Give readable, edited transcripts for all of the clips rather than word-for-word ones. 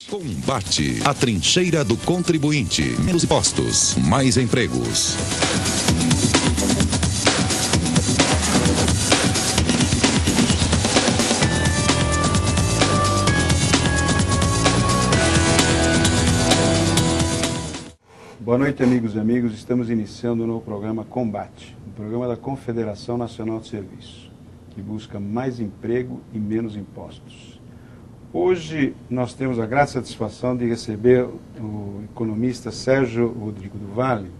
Combate, a trincheira do contribuinte. Menos impostos, mais empregos. Boa noite, amigos e amigas. Estamos iniciando o novo programa Combate, o programa da Confederação Nacional de Serviços, que busca mais emprego e menos impostos. Hoje nós temos a grata satisfação de receber o economista Sérgio Rodrigo do Valle,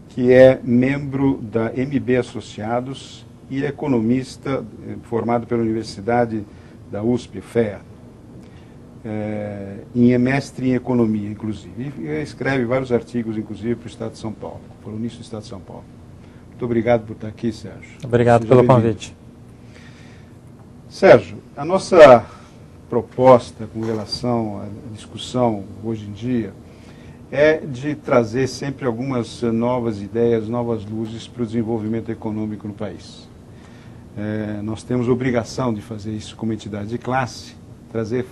que é membro da MB Associados e é economista formado pela Universidade da USP, FEA, em mestre em economia, inclusive, e escreve vários artigos, inclusive, para o Estado de São Paulo, colunista do Estado de São Paulo. Muito obrigado por estar aqui, Sérgio. Obrigado pelo convite. Sérgio, a nossa proposta com relação à discussão hoje em dia é de trazer sempre algumas novas ideias, novas luzes para o desenvolvimento econômico no país. Nós temos obrigação de fazer isso como entidade de classe,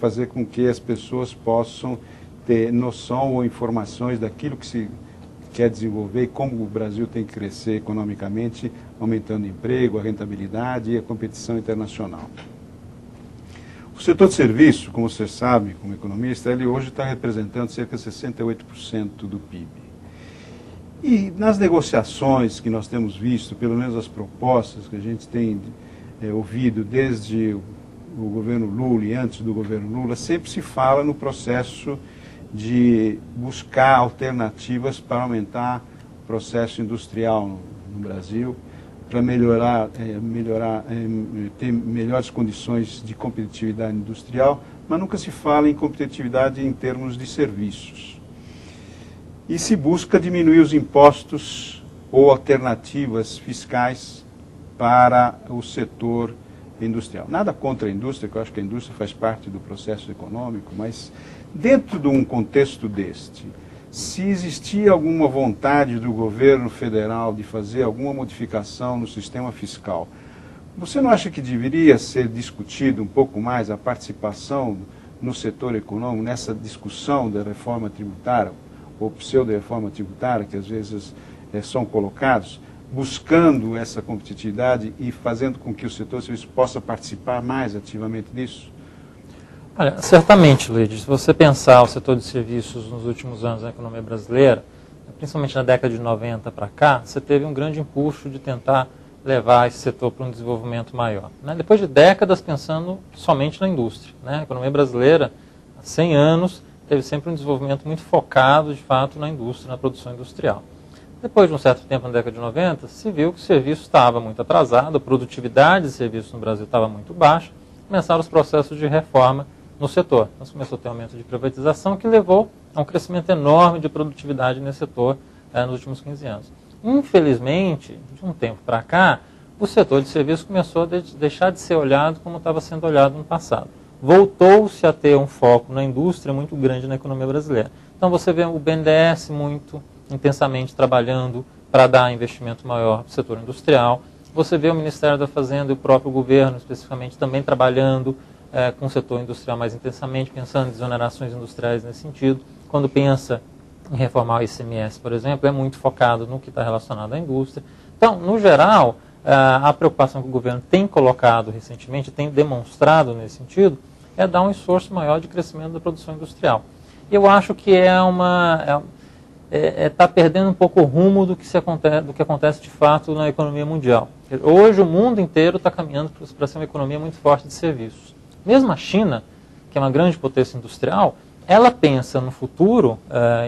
fazer com que as pessoas possam ter noção ou informações daquilo que se quer desenvolver e como o Brasil tem que crescer economicamente, aumentando o emprego, a rentabilidade e a competição internacional. O setor de serviço, como você sabe, como economista, ele hoje está representando cerca de 68% do PIB. E nas negociações que nós temos visto, pelo menos as propostas que a gente tem ouvido desde o governo Lula e antes do governo Lula, sempre se fala no processo de buscar alternativas para aumentar o processo industrial no Brasil, para ter melhores condições de competitividade industrial, mas nunca se fala em competitividade em termos de serviços. E se busca diminuir os impostos ou alternativas fiscais para o setor industrial. Nada contra a indústria, que eu acho que a indústria faz parte do processo econômico, mas dentro de um contexto deste, se existia alguma vontade do governo federal de fazer alguma modificação no sistema fiscal, você não acha que deveria ser discutido um pouco mais a participação no setor econômico, nessa discussão da reforma tributária, ou pseudo-reforma tributária, que às vezes são colocados, buscando essa competitividade e fazendo com que o setor de serviço possa participar mais ativamente disso? Olha, certamente, Luiz, se você pensar o setor de serviços nos últimos anos na economia brasileira, principalmente na década de 90 para cá, você teve um grande impulso de tentar levar esse setor para um desenvolvimento maior. Depois de décadas pensando somente na indústria. A economia brasileira, há 100 anos, teve sempre um desenvolvimento muito focado, de fato, na indústria, na produção industrial. Depois de um certo tempo, na década de 90, se viu que o serviço estava muito atrasado, a produtividade de serviços no Brasil estava muito baixa, começaram os processos de reforma no setor. Nós começou a ter um aumento de privatização que levou a um crescimento enorme de produtividade nesse setor nos últimos 15 anos. Infelizmente, de um tempo para cá, o setor de serviços começou a deixar de ser olhado como estava sendo olhado no passado. Voltou-se a ter um foco na indústria muito grande na economia brasileira. Então você vê o BNDES muito intensamente trabalhando para dar investimento maior para o setor industrial. Você vê o Ministério da Fazenda e o próprio governo, especificamente, também trabalhando com o setor industrial mais intensamente, pensando em desonerações industriais nesse sentido. Quando pensa em reformar o ICMS, por exemplo, é muito focado no que está relacionado à indústria. Então, no geral, a preocupação que o governo tem colocado recentemente, tem demonstrado nesse sentido, é dar um esforço maior de crescimento da produção industrial. Eu acho que está perdendo um pouco o rumo do que acontece de fato na economia mundial. Hoje o mundo inteiro está caminhando para ser uma economia muito forte de serviços. Mesmo a China, que é uma grande potência industrial, ela pensa no futuro,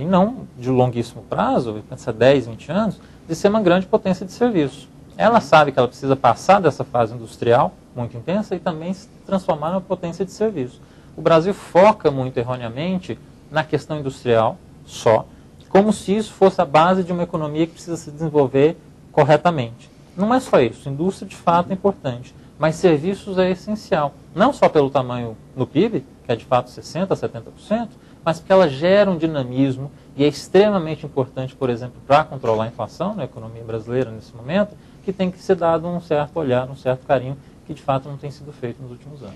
e não de longuíssimo prazo, pensa 10, 20 anos, de ser uma grande potência de serviços. Ela sabe que ela precisa passar dessa fase industrial muito intensa e também se transformar numa potência de serviços. O Brasil foca muito erroneamente na questão industrial só, como se isso fosse a base de uma economia que precisa se desenvolver corretamente. Não é só isso, indústria de fato é importante, mas serviços é essencial, não só pelo tamanho no PIB, que é de fato 60%, 70%, mas porque ela gera um dinamismo e é extremamente importante, por exemplo, para controlar a inflação na economia brasileira nesse momento, que tem que ser dado um certo olhar, um certo carinho, que de fato não tem sido feito nos últimos anos.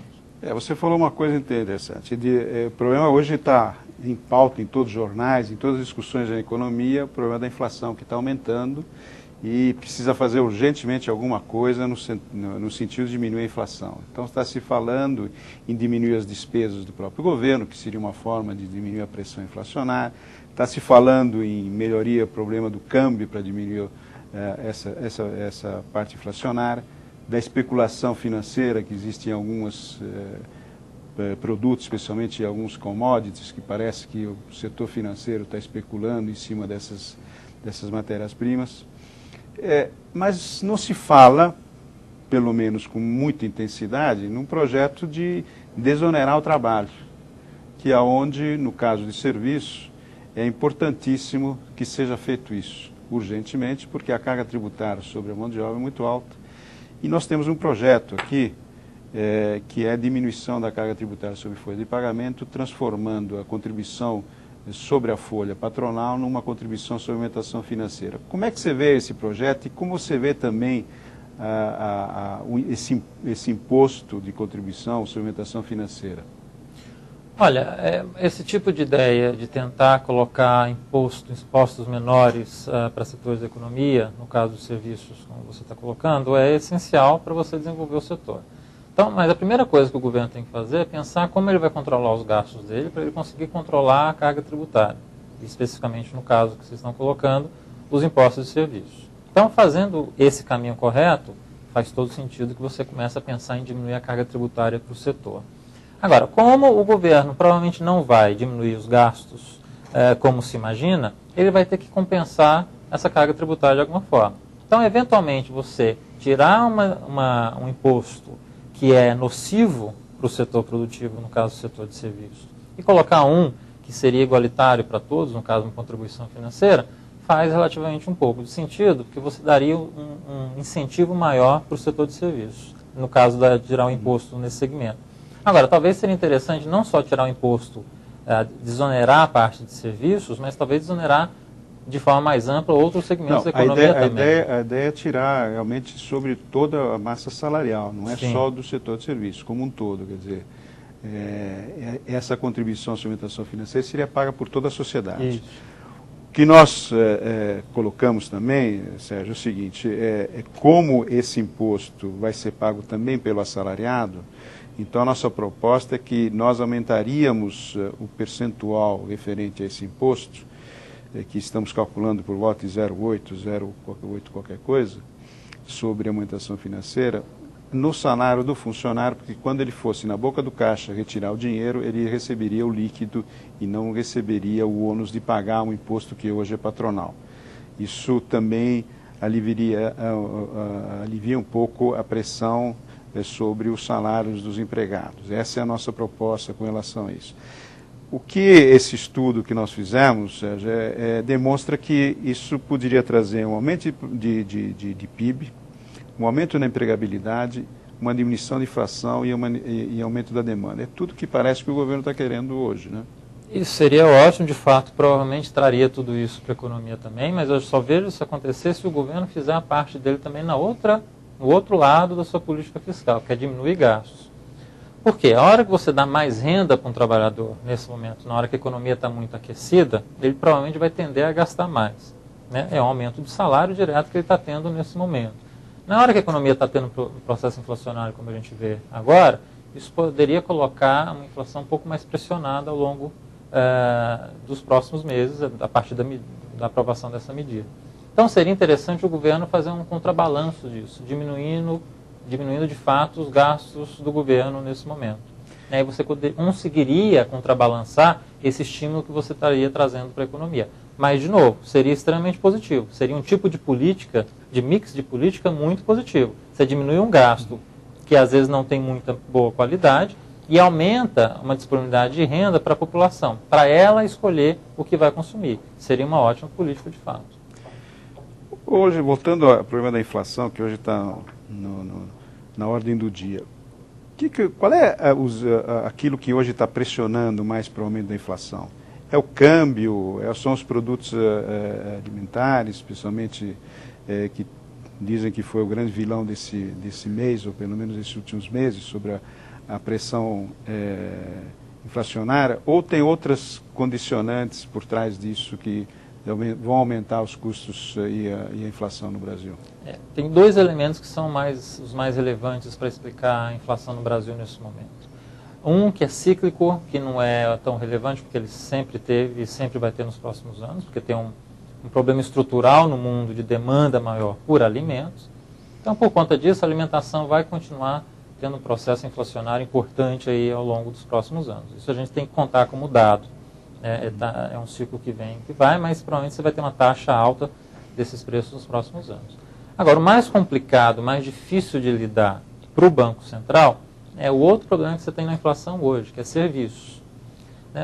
Você falou uma coisa interessante. O problema hoje está em pauta em todos os jornais, em todas as discussões da economia, o problema da inflação que está aumentando e precisa fazer urgentemente alguma coisa no sentido de diminuir a inflação. Então está se falando em diminuir as despesas do próprio governo, que seria uma forma de diminuir a pressão inflacionária. Está se falando em melhoria do problema do câmbio para diminuir essa parte inflacionária, da especulação financeira que existe em alguns produtos, especialmente em alguns commodities, que parece que o setor financeiro está especulando em cima dessas matérias-primas. Mas não se fala, pelo menos com muita intensidade, num projeto de desonerar o trabalho, que é onde, no caso de serviço, é importantíssimo que seja feito isso, urgentemente, porque a carga tributária sobre a mão de obra é muito alta. E nós temos um projeto aqui, que é a diminuição da carga tributária sobre folha de pagamento, transformando a contribuição sobre a folha patronal numa contribuição sobre aumentação financeira. Como é que você vê esse projeto e como você vê também esse imposto de contribuição sobre aumentação financeira? Olha, esse tipo de ideia de tentar colocar impostos menores para setores da economia, no caso dos serviços, como você está colocando, é essencial para você desenvolver o setor. Então, mas a primeira coisa que o governo tem que fazer é pensar como ele vai controlar os gastos dele para ele conseguir controlar a carga tributária, especificamente no caso que vocês estão colocando, os impostos de serviços. Então, fazendo esse caminho correto, faz todo sentido que você comece a pensar em diminuir a carga tributária para o setor. Agora, como o governo provavelmente não vai diminuir os gastos como se imagina, ele vai ter que compensar essa carga tributária de alguma forma. Então, eventualmente, você tirar um imposto que é nocivo para o setor produtivo, no caso do setor de serviços, e colocar um que seria igualitário para todos, no caso uma contribuição financeira, faz relativamente um pouco de sentido, porque você daria um incentivo maior para o setor de serviços, no caso de tirar o imposto nesse segmento. Agora, talvez seria interessante não só tirar o imposto, desonerar a parte de serviços, mas talvez desonerar de forma mais ampla outros segmentos da economia também. A ideia é tirar realmente sobre toda a massa salarial, não é só do setor de serviços, como um todo. Quer dizer, essa contribuição sobre aumentação financeira seria paga por toda a sociedade. Isso. O que nós colocamos também, Sérgio, é o seguinte, como esse imposto vai ser pago também pelo assalariado, então a nossa proposta é que nós aumentaríamos o percentual referente a esse imposto, que estamos calculando por volta de 0,8 qualquer coisa, sobre a aumentação financeira, no salário do funcionário, porque quando ele fosse na boca do caixa retirar o dinheiro, ele receberia o líquido e não receberia o ônus de pagar um imposto que hoje é patronal. Isso também alivia um pouco a pressão sobre os salários dos empregados. Essa é a nossa proposta com relação a isso. O que esse estudo que nós fizemos, Sérgio, demonstra que isso poderia trazer um aumento de PIB, um aumento na empregabilidade, uma diminuição de inflação e aumento da demanda. É tudo que parece que o governo está querendo hoje, né? Isso seria ótimo, de fato, provavelmente traria tudo isso para a economia também, mas eu só vejo isso acontecer se o governo fizer a parte dele também no outro lado da sua política fiscal, que é diminuir gastos. Por quê? A hora que você dá mais renda para um trabalhador, nesse momento, na hora que a economia está muito aquecida, ele provavelmente vai tender a gastar mais. Né? É um aumento de salário direto que ele está tendo nesse momento. Na hora que a economia está tendo um processo inflacionário, como a gente vê agora, isso poderia colocar uma inflação um pouco mais pressionada ao longo dos próximos meses, a partir da aprovação dessa medida. Então seria interessante o governo fazer um contrabalanço disso, diminuindo de fato os gastos do governo nesse momento. Aí você conseguiria contrabalançar esse estímulo que você estaria trazendo para a economia. Mas, de novo, seria extremamente positivo. Seria um tipo de política, de mix de política muito positivo. Você diminui um gasto que às vezes não tem muita boa qualidade e aumenta uma disponibilidade de renda para a população, para ela escolher o que vai consumir. Seria uma ótima política de fato. Hoje, voltando ao problema da inflação, que hoje está na ordem do dia, qual é aquilo que hoje está pressionando mais para o aumento da inflação? É o câmbio, são os produtos alimentares, especialmente que dizem que foi o grande vilão desse mês, ou pelo menos desses últimos meses, sobre a pressão inflacionária, ou tem outras condicionantes por trás disso que vão aumentar os custos e a inflação no Brasil? Tem dois elementos que são os mais relevantes para explicar a inflação no Brasil nesse momento. Um que é cíclico, que não é tão relevante, porque ele sempre teve e sempre vai ter nos próximos anos, porque tem um problema estrutural no mundo de demanda maior por alimentos. Então, por conta disso, a alimentação vai continuar tendo um processo inflacionário importante aí ao longo dos próximos anos. Isso a gente tem que contar como dado. É um ciclo que vem e que vai, mas provavelmente você vai ter uma taxa alta desses preços nos próximos anos. Agora, o mais complicado, mais difícil de lidar para o Banco Central é o outro problema que você tem na inflação hoje, que é serviços.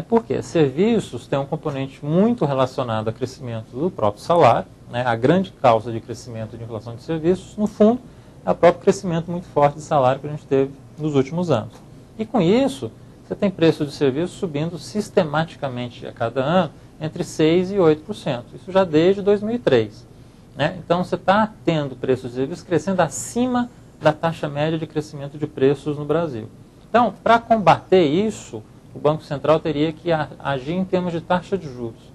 Por quê? Serviços têm um componente muito relacionado ao crescimento do próprio salário. A grande causa de crescimento de inflação de serviços, no fundo, é o próprio crescimento muito forte de salário que a gente teve nos últimos anos. E com isso, você tem preço de serviços subindo sistematicamente a cada ano entre 6% e 8%. Isso já desde 2003. Então, você está tendo preços de serviços crescendo acima da taxa média de crescimento de preços no Brasil. Então, para combater isso, o Banco Central teria que agir em termos de taxa de juros.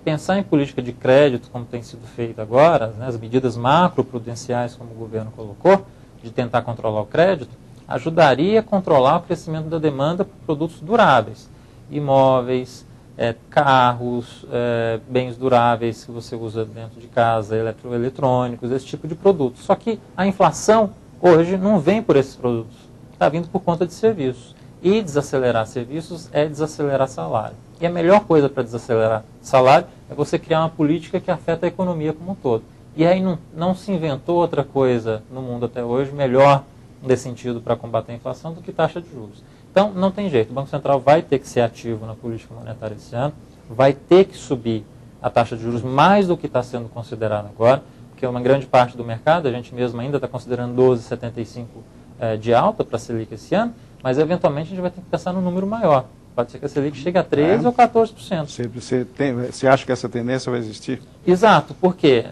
Pensar em política de crédito, como tem sido feito agora, as medidas macroprudenciais, como o governo colocou, de tentar controlar o crédito, ajudaria a controlar o crescimento da demanda por produtos duráveis, imóveis, carros, bens duráveis que você usa dentro de casa, eletroeletrônicos, esse tipo de produto. Só que a inflação hoje não vem por esses produtos, está vindo por conta de serviços. E desacelerar serviços é desacelerar salário. E a melhor coisa para desacelerar salário é você criar uma política que afeta a economia como um todo. E aí não se inventou outra coisa no mundo até hoje melhor nesse sentido para combater a inflação do que taxa de juros. Então, não tem jeito. O Banco Central vai ter que ser ativo na política monetária esse ano, vai ter que subir a taxa de juros mais do que está sendo considerado agora, porque uma grande parte do mercado, a gente mesmo ainda está considerando 12,75 de alta para a Selic esse ano, mas eventualmente a gente vai ter que pensar num número maior. Pode ser que a Selic chegue a 13% ou 14%. Você acha que essa tendência vai existir? Exato, porque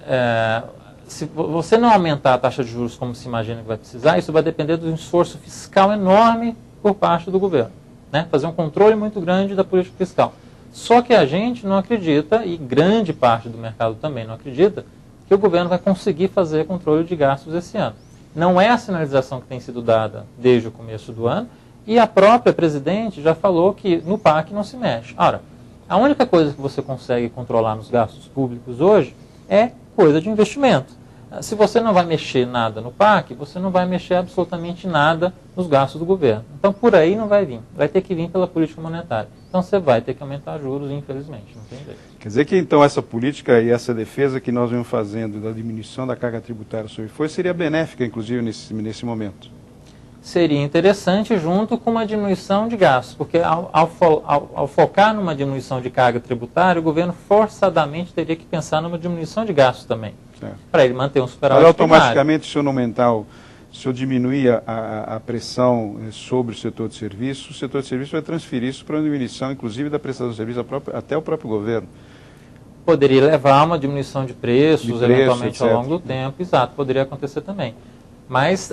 se você não aumentar a taxa de juros como se imagina que vai precisar, isso vai depender do esforço fiscal enorme por parte do governo. Fazer um controle muito grande da política fiscal. Só que a gente não acredita, e grande parte do mercado também não acredita, que o governo vai conseguir fazer controle de gastos esse ano. Não é a sinalização que tem sido dada desde o começo do ano, e a própria presidente já falou que no PAC não se mexe. Ora, a única coisa que você consegue controlar nos gastos públicos hoje é coisa de investimento. Se você não vai mexer nada no PAC, você não vai mexer absolutamente nada nos gastos do governo. Então, por aí não vai vir. Vai ter que vir pela política monetária. Então, você vai ter que aumentar juros, infelizmente. Não tem jeito. Quer dizer que, então, essa política e essa defesa que nós vamos fazendo da diminuição da carga tributária sobre folha seria benéfica, inclusive, nesse momento? Seria interessante junto com uma diminuição de gastos, porque ao focar numa diminuição de carga tributária, o governo forçadamente teria que pensar numa diminuição de gastos também, para ele manter um superávit primário. Automaticamente, se eu não aumentar, se eu diminuir a pressão sobre o setor de serviços, o setor de serviços vai transferir isso para uma diminuição, inclusive, da prestação de serviços até o próprio governo. Poderia levar a uma diminuição de preços eventualmente, etc. Ao longo do tempo, exato, poderia acontecer também. Mas...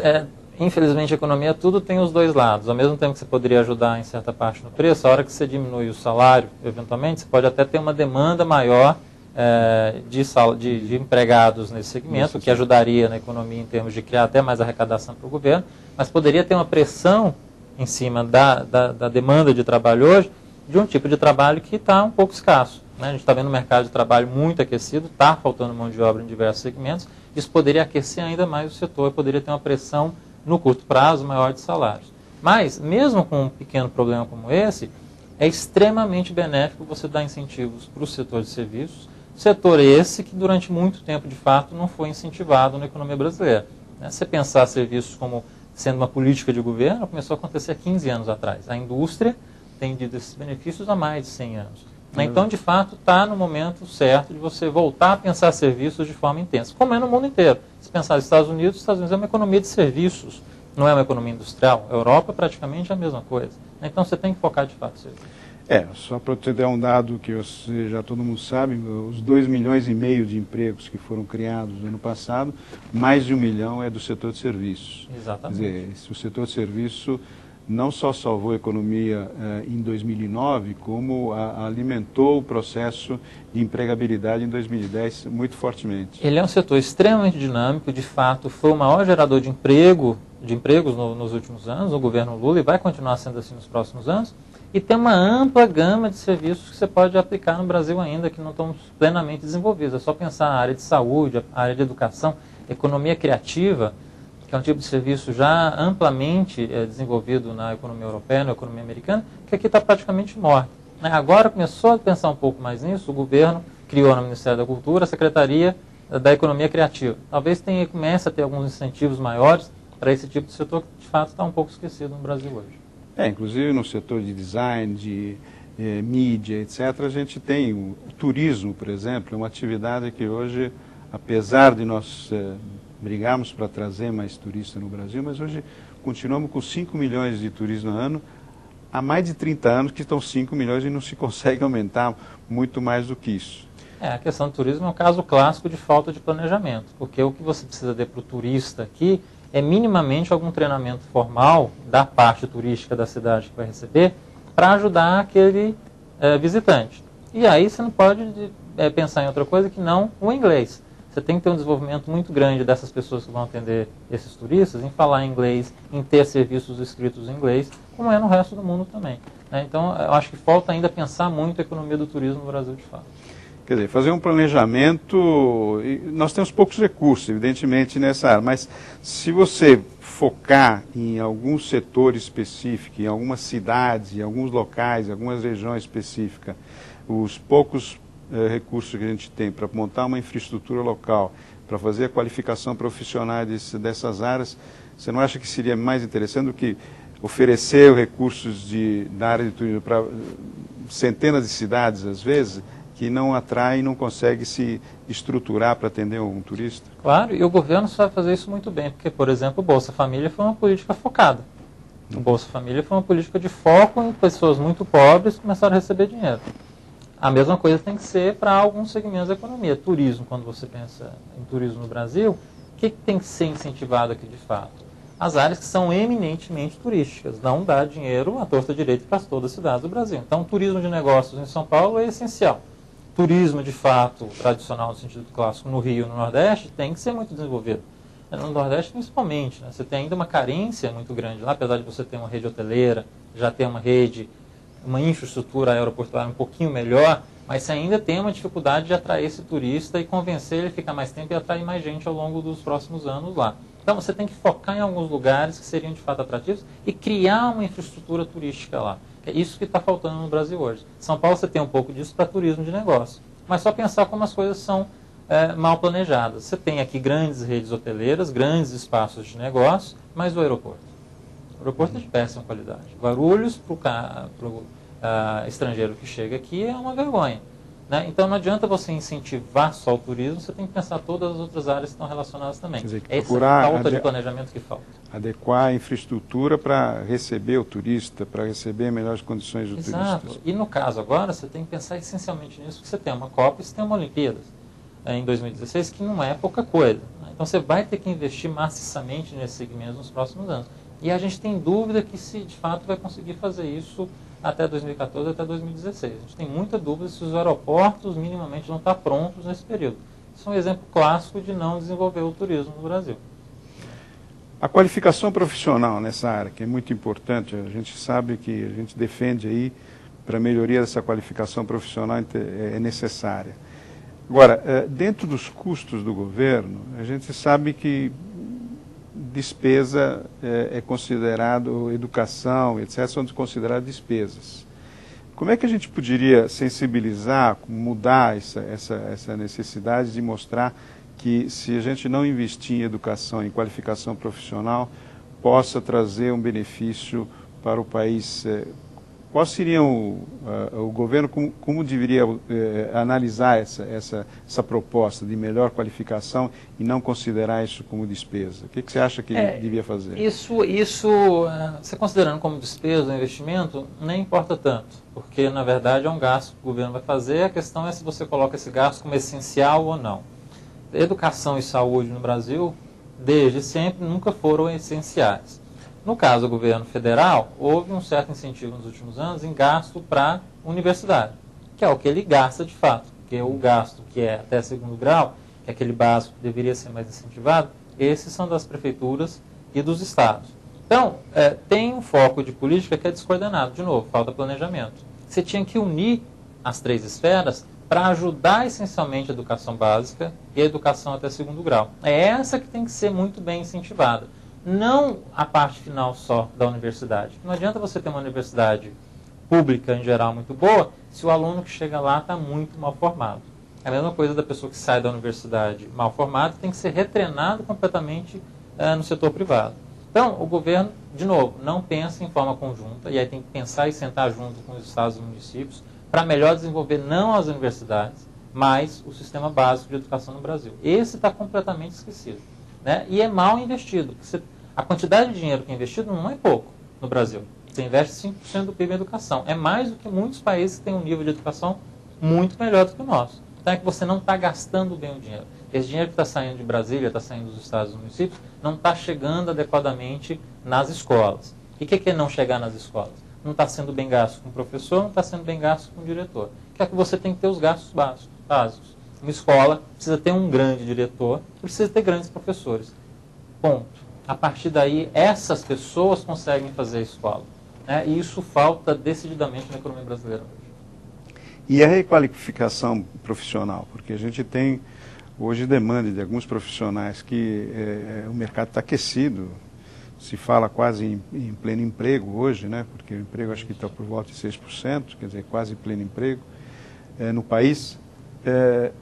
infelizmente, a economia tudo tem os dois lados. Ao mesmo tempo que você poderia ajudar em certa parte no preço, a hora que você diminui o salário, eventualmente, você pode até ter uma demanda maior de empregados nesse segmento, o que ajudaria na economia em termos de criar até mais arrecadação para o governo, mas poderia ter uma pressão em cima da demanda de trabalho hoje, de um tipo de trabalho que está um pouco escasso. A gente está vendo um mercado de trabalho muito aquecido, está faltando mão de obra em diversos segmentos, isso poderia aquecer ainda mais o setor e poderia ter uma pressão no curto prazo, maior de salários. Mas, mesmo com um pequeno problema como esse, é extremamente benéfico você dar incentivos para o setor de serviços, setor esse que durante muito tempo, de fato, não foi incentivado na economia brasileira. Se pensar serviços como sendo uma política de governo, começou a acontecer há 15 anos atrás. A indústria tem tido esses benefícios há mais de 100 anos. Então, de fato, está no momento certo de você voltar a pensar serviços de forma intensa, como é no mundo inteiro. Se pensar nos Estados Unidos é uma economia de serviços, não é uma economia industrial. A Europa praticamente é a mesma coisa. Então, você tem que focar de fato em serviços. Só para você dar um dado que já todo mundo sabe, os 2,5 milhões de empregos que foram criados no ano passado, mais de 1 milhão é do setor de serviços. Exatamente. Quer dizer, se o setor de serviço não só salvou a economia em 2009, como alimentou o processo de empregabilidade em 2010 muito fortemente. Ele é um setor extremamente dinâmico, de fato foi o maior gerador de empregos nos últimos anos, no governo Lula, e vai continuar sendo assim nos próximos anos, e tem uma ampla gama de serviços que você pode aplicar no Brasil ainda, que não estão plenamente desenvolvidos. É só pensar a área de saúde, a área de educação, economia criativa, que é um tipo de serviço já amplamente desenvolvido na economia europeia, na economia americana, que aqui está praticamente morto. Agora começou a pensar um pouco mais nisso, o governo criou no Ministério da Cultura a Secretaria da Economia Criativa. Talvez comece a ter alguns incentivos maiores para esse tipo de setor que de fato está um pouco esquecido no Brasil hoje. Inclusive no setor de design, de mídia, etc., a gente tem o turismo, por exemplo, é uma atividade que hoje, apesar de nós brigarmos para trazer mais turistas no Brasil, mas hoje continuamos com 5 milhões de turistas no ano, há mais de 30 anos que estão 5 milhões e não se consegue aumentar muito mais do que isso. A questão do turismo é um caso clássico de falta de planejamento, porque o que você precisa ter para o turista aqui é minimamente algum treinamento formal da parte turística da cidade que vai receber para ajudar aquele visitante. E aí você não pode pensar em outra coisa que não o inglês. Você tem que ter um desenvolvimento muito grande dessas pessoas que vão atender esses turistas, em falar inglês, em ter serviços escritos em inglês, como é no resto do mundo também. Então, eu acho que falta ainda pensar muito a economia do turismo no Brasil de fato. Quer dizer, fazer um planejamento, nós temos poucos recursos, evidentemente, nessa área, mas se você focar em algum setor específico, em algumas cidades, em alguns locais, em algumas regiões específicas, os poucos recursos que a gente tem para montar uma infraestrutura local, para fazer a qualificação profissional dessas áreas, você não acha que seria mais interessante do que oferecer recursos da área de turismo para centenas de cidades, às vezes, que não atrai e não consegue se estruturar para atender um turista? Claro, e o governo sabe fazer isso muito bem, porque, por exemplo, o Bolsa Família foi uma política focada. O Bolsa Família foi uma política de foco em pessoas muito pobres que começaram a receber dinheiro. A mesma coisa tem que ser para alguns segmentos da economia. Turismo, quando você pensa em turismo no Brasil, o que tem que ser incentivado aqui de fato? As áreas que são eminentemente turísticas. Não dá dinheiro à torta direita para todas as cidades do Brasil. Então, turismo de negócios em São Paulo é essencial. Turismo, de fato, tradicional no sentido clássico, no Rio e no Nordeste, tem que ser muito desenvolvido. No Nordeste, principalmente, você tem ainda uma carência muito grande lá, apesar de você ter uma rede hoteleira, já ter uma infraestrutura aeroportuária um pouquinho melhor, mas você ainda tem uma dificuldade de atrair esse turista e convencer ele a ficar mais tempo e atrair mais gente ao longo dos próximos anos lá. Então você tem que focar em alguns lugares que seriam de fato atrativos e criar uma infraestrutura turística lá. É isso que está faltando no Brasil hoje. São Paulo você tem um pouco disso para turismo de negócio, mas só pensar como as coisas são mal planejadas. Você tem aqui grandes redes hoteleiras, grandes espaços de negócio, mas o aeroporto? O aeroporto é de péssima qualidade. Guarulhos, para o estrangeiro que chega aqui, é uma vergonha. Né? Então não adianta você incentivar só o turismo, você tem que pensar todas as outras áreas que estão relacionadas também. Quer dizer, essa falta de planejamento que falta. Adequar a infraestrutura para receber o turista, para receber melhores condições do turista. Exato. E no caso agora, você tem que pensar essencialmente nisso, porque você tem uma Copa e você tem uma Olimpíadas em 2016, que não é pouca coisa. Né? Então você vai ter que investir maciçamente nesse segmento nos próximos anos. E a gente tem dúvida que se de fato vai conseguir fazer isso até 2014, até 2016. A gente tem muita dúvida se os aeroportos minimamente vão estar prontos nesse período. Isso é um exemplo clássico de não desenvolver o turismo no Brasil. A qualificação profissional nessa área, que é muito importante, a gente sabe que a gente defende aí para a melhoria dessa qualificação profissional é necessária. Agora, dentro dos custos do governo, a gente sabe que despesa é considerado, educação, etc., são consideradas despesas. Como é que a gente poderia sensibilizar, mudar essa necessidade de mostrar que se a gente não investir em educação, em qualificação profissional, possa trazer um benefício para o país? Qual seria o governo, como deveria analisar essa proposta de melhor qualificação e não considerar isso como despesa? O que você acha que devia fazer? Isso, você considerando como despesa ou investimento, nem importa tanto, porque na verdade é um gasto que o governo vai fazer, a questão é se você coloca esse gasto como essencial ou não. Educação e saúde no Brasil, desde sempre, nunca foram essenciais. No caso do governo federal, houve um certo incentivo nos últimos anos em gasto para universidade, que é o que ele gasta de fato, porque o gasto que é até segundo grau, que é aquele básico que deveria ser mais incentivado, esses são das prefeituras e dos estados. Então, tem um foco de política que é descoordenado, de novo, falta planejamento. Você tinha que unir as três esferas para ajudar essencialmente a educação básica e a educação até segundo grau. É essa que tem que ser muito bem incentivada. Não a parte final só da universidade. Não adianta você ter uma universidade pública, em geral, muito boa, se o aluno que chega lá está muito mal formado. É a mesma coisa da pessoa que sai da universidade mal formada, tem que ser retreinado completamente no setor privado. Então, o governo, de novo, não pensa em forma conjunta, e aí tem que pensar e sentar junto com os estados e municípios para melhor desenvolver não as universidades, mas o sistema básico de educação no Brasil. Esse está completamente esquecido, né? E é mal investido. A quantidade de dinheiro que é investido não é pouco no Brasil. Você investe 5% do PIB em educação. É mais do que muitos países que têm um nível de educação muito melhor do que o nosso. Então é que você não está gastando bem o dinheiro. Esse dinheiro que está saindo de Brasília, está saindo dos estados e dos municípios, não está chegando adequadamente nas escolas. E o que é não chegar nas escolas? Não está sendo bem gasto com o professor, não está sendo bem gasto com o diretor. Que é que você tem que ter os gastos básicos. Uma escola precisa ter um grande diretor, precisa ter grandes professores. Ponto. A partir daí, essas pessoas conseguem fazer a escola, né? E isso falta decididamente na economia brasileira hoje. E a requalificação profissional? Porque a gente tem hoje demanda de alguns profissionais que o mercado está aquecido, se fala quase em pleno emprego hoje, né? Porque o emprego acho que está por volta de 6%, quer dizer, quase pleno emprego no país.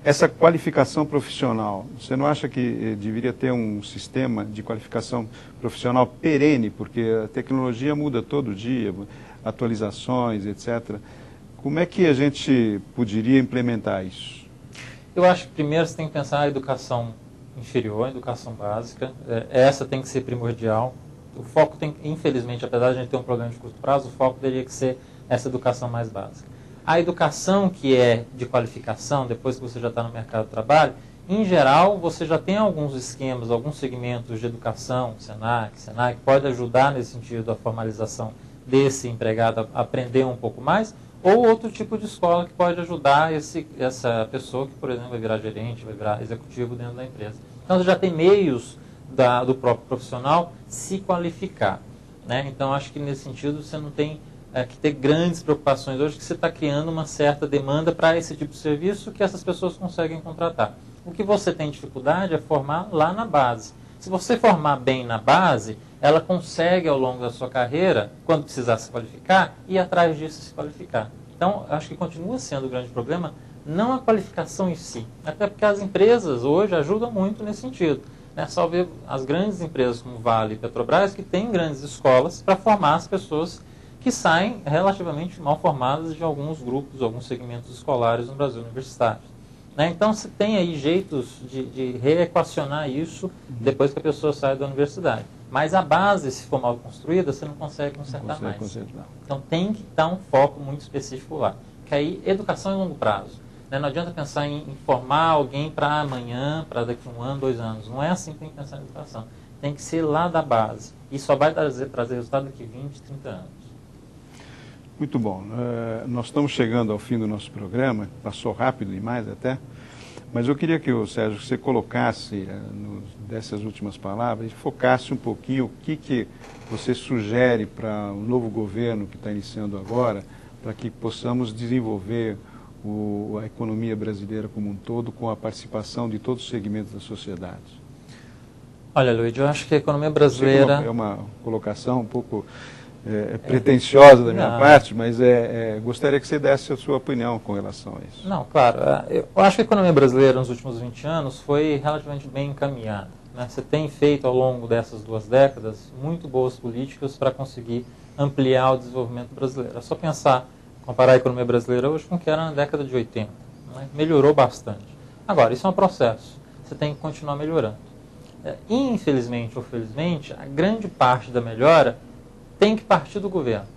Essa qualificação profissional, você não acha que deveria ter um sistema de qualificação profissional perene, porque a tecnologia muda todo dia, atualizações, etc. Como é que a gente poderia implementar isso? Eu acho que primeiro você tem que pensar na educação inferior, a educação básica. Essa tem que ser primordial. O foco tem, infelizmente, apesar de a gente ter um programa de curto prazo, o foco teria que ser essa educação mais básica. A educação que é de qualificação, depois que você já está no mercado de trabalho, em geral, você já tem alguns esquemas, alguns segmentos de educação, Senai, que pode ajudar nesse sentido a formalização desse empregado a aprender um pouco mais, ou outro tipo de escola que pode ajudar essa pessoa que, por exemplo, vai virar gerente, vai virar executivo dentro da empresa. Então, você já tem meios do próprio profissional se qualificar, né? Então, acho que nesse sentido você não tem que ter grandes preocupações hoje, que você está criando uma certa demanda para esse tipo de serviço que essas pessoas conseguem contratar. O que você tem dificuldade é formar lá na base. Se você formar bem na base, ela consegue ao longo da sua carreira, quando precisar se qualificar, ir atrás disso se qualificar. Então, acho que continua sendo o grande problema, não a qualificação em si, até porque as empresas hoje ajudam muito nesse sentido. Né? Só ver as grandes empresas como Vale e Petrobras, que têm grandes escolas para formar as pessoas que saem relativamente mal formadas de alguns grupos, alguns segmentos escolares no Brasil universitário. Né? Então, você tem aí jeitos de reequacionar isso depois que a pessoa sai da universidade. Mas a base, se for mal construída, você não consegue consertar mais. Então, tem que dar um foco muito específico lá. Que aí, educação é longo prazo. Né? Não adianta pensar em formar alguém para amanhã, para daqui a 1 ano, 2 anos. Não é assim que tem que pensar em educação. Tem que ser lá da base. E só vai trazer resultado daqui 20, 30 anos. Muito bom. Nós estamos chegando ao fim do nosso programa, passou rápido demais até, mas eu queria que, Sérgio, você colocasse, dessas últimas palavras, focasse um pouquinho o que você sugere para o novo governo que está iniciando agora, para que possamos desenvolver a economia brasileira como um todo, com a participação de todos os segmentos da sociedade. Olha, Luiz, eu acho que a economia brasileira... É uma colocação um pouco... pretensiosa da minha parte, mas gostaria que você desse a sua opinião com relação a isso. Não, claro. Eu acho que a economia brasileira nos últimos 20 anos foi relativamente bem encaminhada. Né? Você tem feito ao longo dessas 2 décadas muito boas políticas para conseguir ampliar o desenvolvimento brasileiro. É só comparar a economia brasileira hoje com o que era na década de 80. Né? Melhorou bastante. Agora, isso é um processo. Você tem que continuar melhorando. Infelizmente ou felizmente, a grande parte da melhora tem que partir do governo.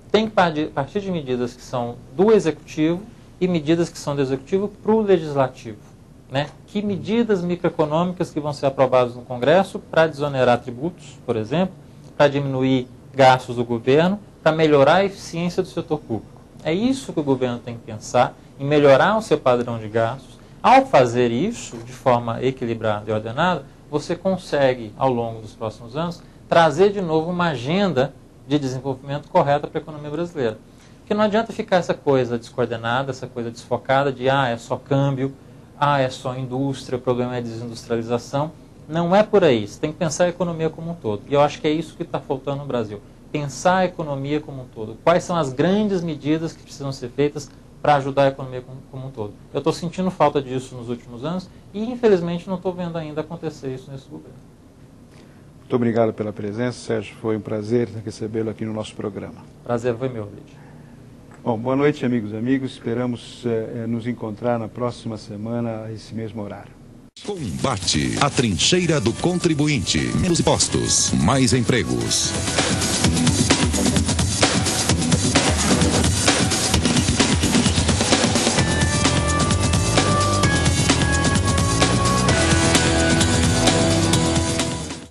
Tem que partir de medidas que são do executivo e medidas que são do executivo para o legislativo. Né? Que medidas microeconômicas que vão ser aprovadas no Congresso para desonerar tributos, por exemplo, para diminuir gastos do governo, para melhorar a eficiência do setor público. É isso que o governo tem que pensar, em melhorar o seu padrão de gastos. Ao fazer isso de forma equilibrada e ordenada, você consegue, ao longo dos próximos anos, trazer de novo uma agenda de desenvolvimento correta para a economia brasileira. Porque não adianta ficar essa coisa descoordenada, essa coisa desfocada de é só câmbio, é só indústria, o problema é desindustrialização. Não é por aí, você tem que pensar a economia como um todo. E eu acho que é isso que está faltando no Brasil. Pensar a economia como um todo. Quais são as grandes medidas que precisam ser feitas para ajudar a economia como um todo. Eu estou sentindo falta disso nos últimos anos e, infelizmente, não estou vendo ainda acontecer isso nesse governo. Muito obrigado pela presença, Sérgio. Foi um prazer recebê-lo aqui no nosso programa. Prazer foi meu, Lídio. Bom, boa noite, amigos e amigos. Esperamos nos encontrar na próxima semana a esse mesmo horário. Combate. A trincheira do contribuinte. Menos impostos, mais empregos.